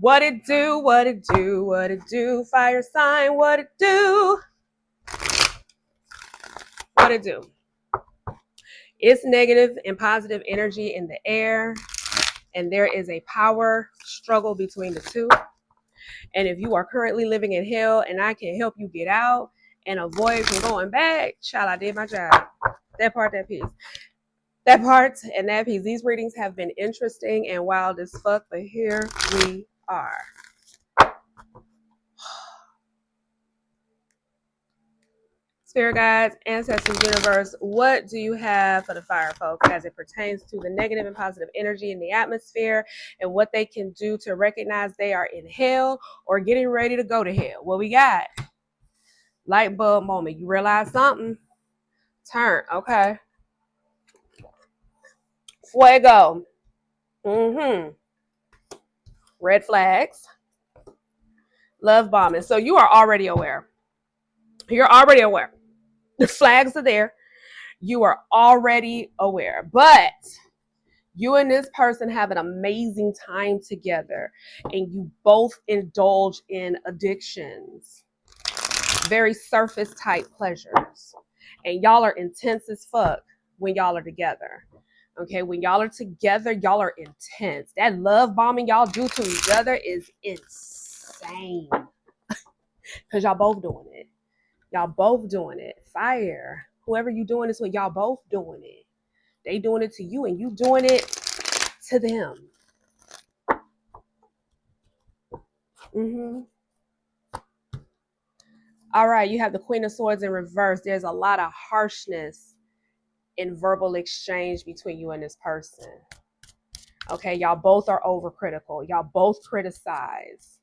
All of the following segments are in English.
What it do, what it do, what it do, fire sign, what it do, what it do. It's negative and positive energy in the air, and there is a power struggle between the two. And if you are currently living in hell and I can help you get out and avoid from going back, child, I did my job. That part, that piece. That part and that piece. These readings have been interesting and wild as fuck, but here we are. Spirit guides, ancestors, universe, what do you have for the fire folks as it pertains to the negative and positive energy in the atmosphere and what they can do to recognize they are in hell or getting ready to go to hell? What we got? Light bulb moment. You realize something? Turn. Okay. Fuego. Red flags. Love bombing. So you are already aware. You're already aware. The flags are there. You are already aware. But you and this person have an amazing time together and you both indulge in addictions. Very surface type pleasures. And y'all are intense as fuck when y'all are together. Okay, when y'all are together, y'all are intense. That love bombing y'all do to each other is insane. Because y'all both doing it. Y'all both doing it. Fire. Whoever you doing this with, y'all both doing it. They doing it to you and you doing it to them. All right, you have the Queen of Swords in reverse. There's a lot of harshness in verbal exchange between you and this person. Okay, y'all both are overcritical. Y'all both criticize.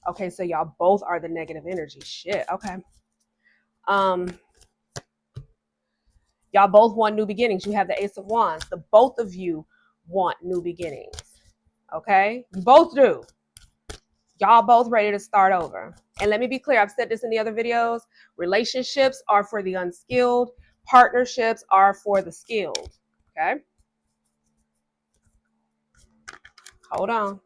Okay, so y'all both are the negative energy. Shit, okay. Y'all both want new beginnings. You have the Ace of Wands. The both of you want new beginnings. Okay, you both do. Y'all both ready to start over. And let me be clear, I've said this in the other videos. Relationships are for the unskilled. Partnerships are for the skilled. Okay? Hold on.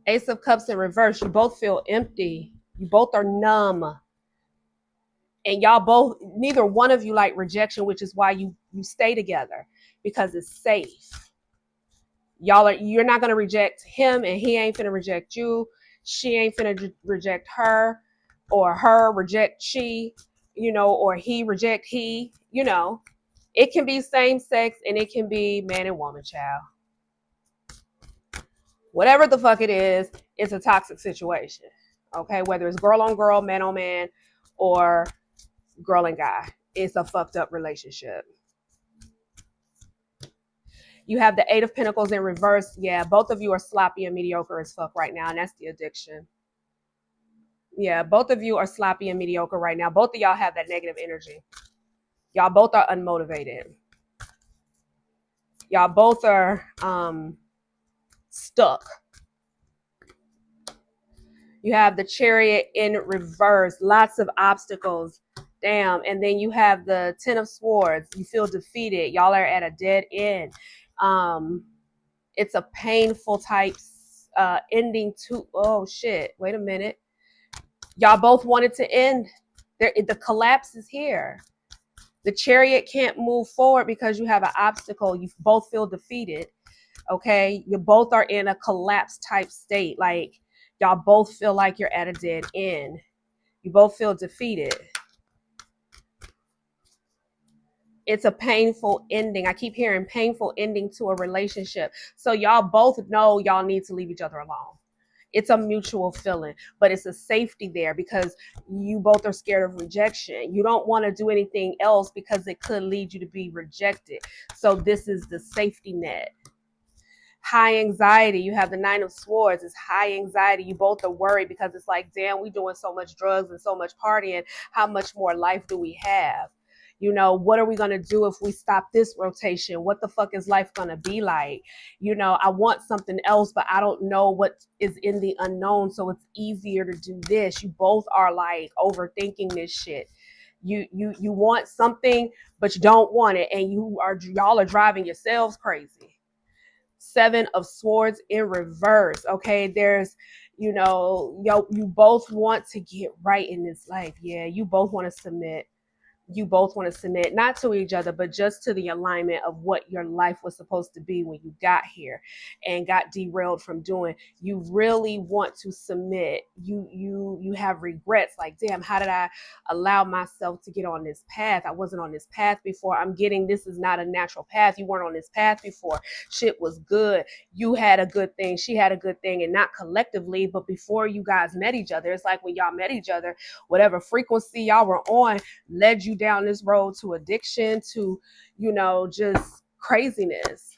Ace of Cups in reverse. You both feel empty. You both are numb. And y'all both, neither one of you like rejection, which is why you stay together, because it's safe. You're not going to reject him and he ain't finna reject you. She ain't finna reject her, or her reject she, or he reject he, It can be same sex and it can be man and woman, child. Whatever the fuck it is, it's a toxic situation. Okay, whether it's girl on girl, man on man, or girl and guy, it's a fucked up relationship. You have the Eight of Pentacles in reverse. Yeah, both of you are sloppy and mediocre as fuck right now, and that's the addiction. Yeah, both of you are sloppy and mediocre right now. Both of y'all have that negative energy. Y'all both are unmotivated. Y'all both are stuck. You have the Chariot in reverse. Lots of obstacles. Damn. And then you have the Ten of Swords. You feel defeated. Y'all are at a dead end. It's a painful type ending to, oh shit, wait a minute. Y'all both wanted to end. The collapse is here. The Chariot can't move forward because you have an obstacle. You both feel defeated. Okay, you both are in a collapse type state. Like y'all both feel like you're at a dead end. You both feel defeated. It's a painful ending. I keep hearing painful ending to a relationship. So y'all both know y'all need to leave each other alone. It's a mutual feeling, but it's a safety there because you both are scared of rejection. You don't want to do anything else because it could lead you to be rejected. So this is the safety net. High anxiety. You have the Nine of Swords. It's high anxiety. You both are worried because it's like, damn, we doing so much drugs and so much partying. How much more life do we have? What are we going to do if we stop this rotation? What the fuck is life going to be like? I want something else, but I don't know what is in the unknown. So it's easier to do this. You both are like overthinking this shit. You want something, but you don't want it, and y'all are driving yourselves crazy. 7 of Swords in reverse. Okay, there's, you both want to get right in this life. Yeah, you both want to submit. You both want to submit, not to each other, but just to the alignment of what your life was supposed to be when you got here and got derailed from doing. You really want to submit. You have regrets, like, damn, how did I allow myself to get on this path? I wasn't on this path before. This is not a natural path. You weren't on this path before. Shit was good. You had a good thing. She had a good thing, and not collectively, but before you guys met each other. It's like when y'all met each other, whatever frequency y'all were on led you down this road to addiction, to, just craziness.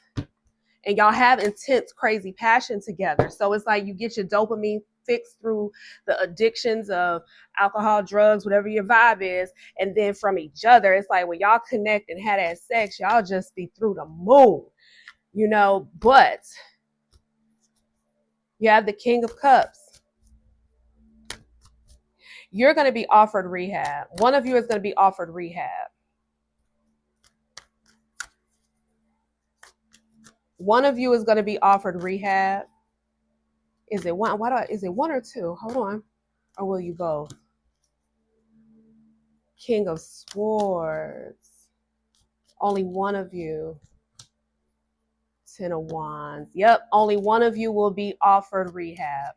And y'all have intense, crazy passion together. So it's like you get your dopamine fixed through the addictions of alcohol, drugs, whatever your vibe is. And then from each other, it's like when y'all connect and have that sex, y'all just be through the moon, but you have the King of Cups. You're going to be offered rehab. One of you is going to be offered rehab. One of you is going to be offered rehab. Is it one? Is it one or two? Hold on. Or will you both? King of Swords. Only one of you. 10 of Wands. Yep. Only one of you will be offered rehab.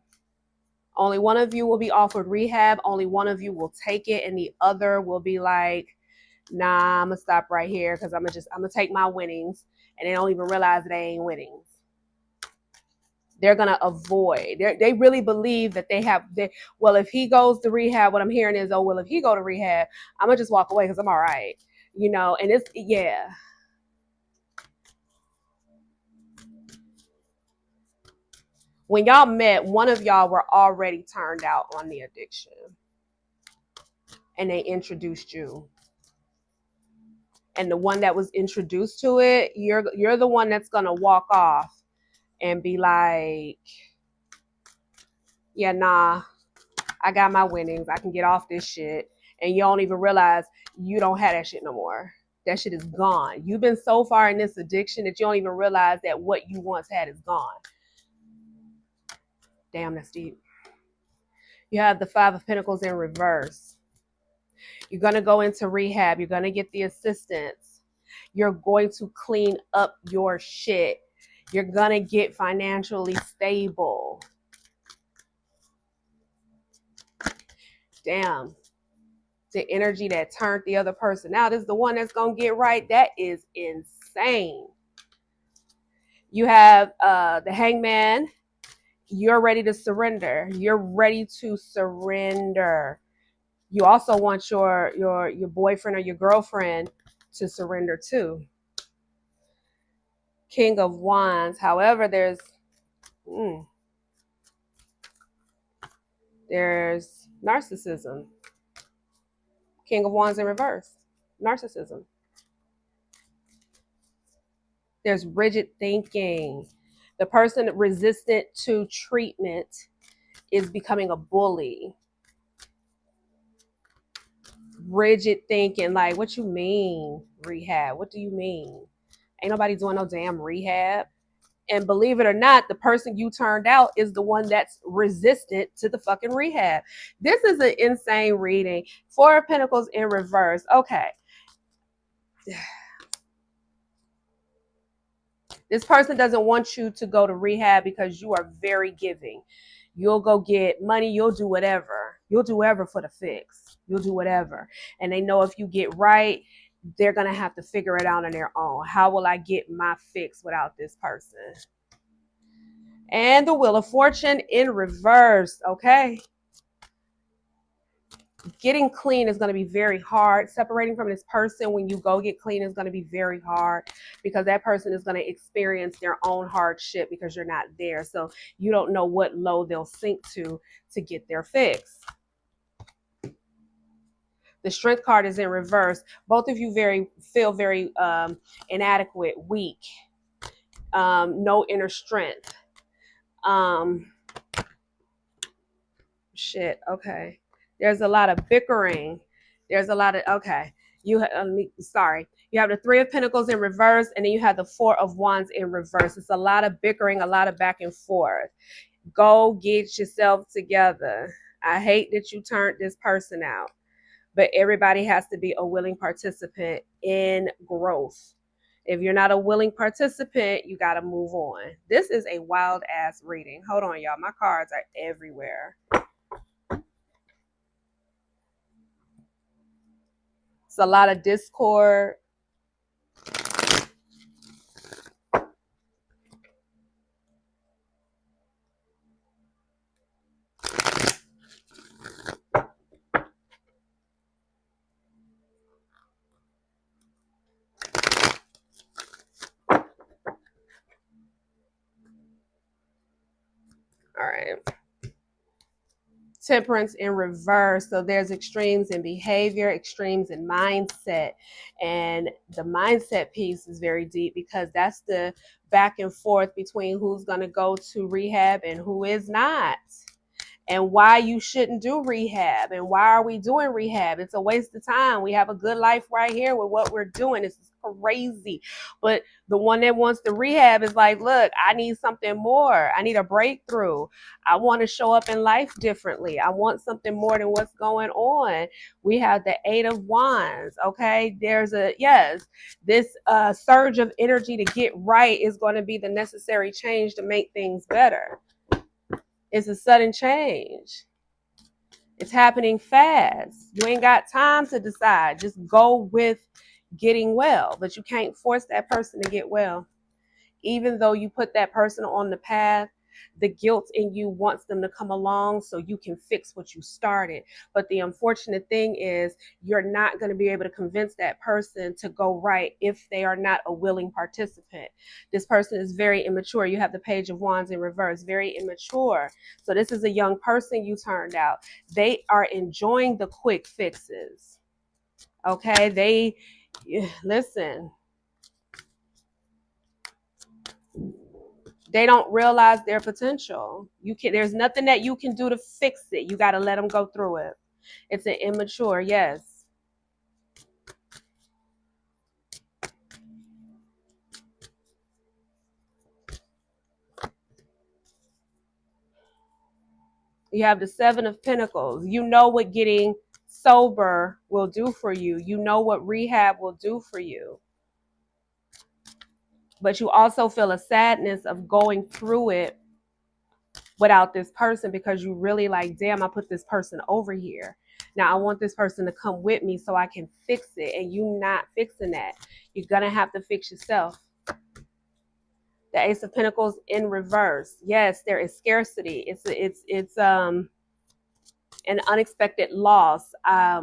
Only one of you will be offered rehab. Only one of you will take it, and the other will be like, nah, I'm gonna stop right here because I'm gonna take my winnings, and they don't even realize they ain't winnings. They're gonna avoid. They really believe that well, if he goes to rehab, what I'm hearing is, oh, well, if he go to rehab, I'm gonna just walk away because I'm all right, and it's, yeah. When y'all met, one of y'all were already turned out on the addiction, and they introduced you. And the one that was introduced to it, you're the one that's gonna walk off and be like, yeah, nah, I got my winnings. I can get off this shit. And you don't even realize you don't have that shit no more. That shit is gone. You've been so far in this addiction that you don't even realize that what you once had is gone. Damn, that's deep. You have the 5 of Pentacles in reverse. You're going to go into rehab. You're going to get the assistance. You're going to clean up your shit. You're going to get financially stable. Damn. The energy that turned the other person out is the one that's going to get right. That is insane. You have the Hangman. You're ready to surrender. You're ready to surrender. You also want your boyfriend or your girlfriend to surrender too. King of Wands. However, there's narcissism. King of Wands in reverse. Narcissism. There's rigid thinking. The person resistant to treatment is becoming a bully. Rigid thinking, like, what you mean rehab? What do you mean? Ain't nobody doing no damn rehab. And believe it or not, the person you turned out is the one that's resistant to the fucking rehab. This is an insane reading. 4 of Pentacles in reverse. Okay. This person doesn't want you to go to rehab because you are very giving. You'll go get money. You'll do whatever. You'll do whatever for the fix. You'll do whatever. And they know if you get right, they're going to have to figure it out on their own. How will I get my fix without this person? And the Wheel of Fortune in reverse. Okay. Getting clean is going to be very hard. Separating from this person when you go get clean is going to be very hard because that person is going to experience their own hardship because you're not there. So you don't know what low they'll sink to get their fix. The Strength card is in reverse. Both of you feel very inadequate, weak, no inner strength. Shit. Okay. There's a lot of bickering. There's a lot of, okay. Sorry. You have the Three of Pentacles in reverse, and then you have the Four of Wands in reverse. It's a lot of bickering, a lot of back and forth. Go get yourself together. I hate that you turned this person out, but everybody has to be a willing participant in growth. If you're not a willing participant, you got to move on. This is a wild ass reading. Hold on, y'all. My cards are everywhere. It's a lot of discord. All right. Temperance in reverse. So there's extremes in behavior, extremes in mindset. And the mindset piece is very deep because that's the back and forth between who's going to go to rehab and who is not. And why you shouldn't do rehab and why are we doing rehab? It's a waste of time. We have a good life right here with what we're doing. It's crazy. But the one that wants the rehab is like, look, I need something more. I need a breakthrough. I want to show up in life differently. I want something more than what's going on. We have the Eight of Wands. Okay. There's this surge of energy to get right is going to be the necessary change to make things better. It's a sudden change. It's happening fast. You ain't got time to decide. Just go with getting well. But you can't force that person to get well. Even though you put that person on the path, the guilt in you wants them to come along so you can fix what you started. But the unfortunate thing is you're not going to be able to convince that person to go right if they are not a willing participant. This person is very immature. You have the Page of Wands in reverse, very immature. So this is a young person you turned out. They are enjoying the quick fixes. Okay, listen. They don't realize their potential. There's nothing that you can do to fix it. You got to let them go through it. It's an immature, yes. You have the Seven of Pentacles. You know what getting sober will do for you. You know what rehab will do for you. But you also feel a sadness of going through it without this person because you really like, damn, I put this person over here. Now I want this person to come with me so I can fix it, and you not fixing that. You're gonna have to fix yourself. The Ace of Pentacles in reverse. Yes, there is scarcity. It's an unexpected loss. I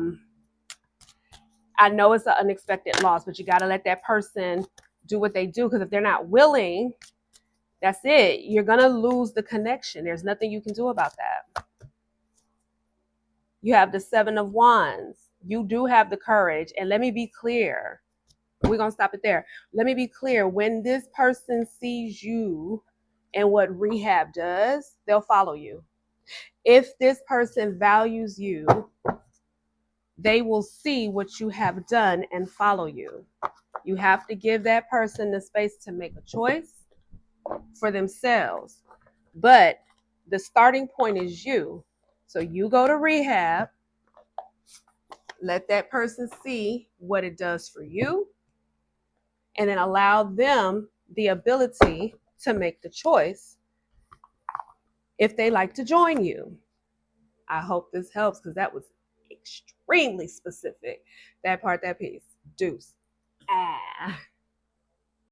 know it's an unexpected loss, but you got to let that person do what they do, because if they're not willing, that's it. You're gonna lose the connection. There's nothing you can do about that. You have the Seven of Wands. You do have the courage. And let me be clear. We're going to stop it there. Let me be clear. When this person sees you and what rehab does, they'll follow you. If this person values you, they will see what you have done and follow you. You have to give that person the space to make a choice for themselves. But the starting point is you. So you go to rehab, let that person see what it does for you, and then allow them the ability to make the choice if they like to join you. I hope this helps, because that was extremely specific. That part, that piece. Deuce. Ah.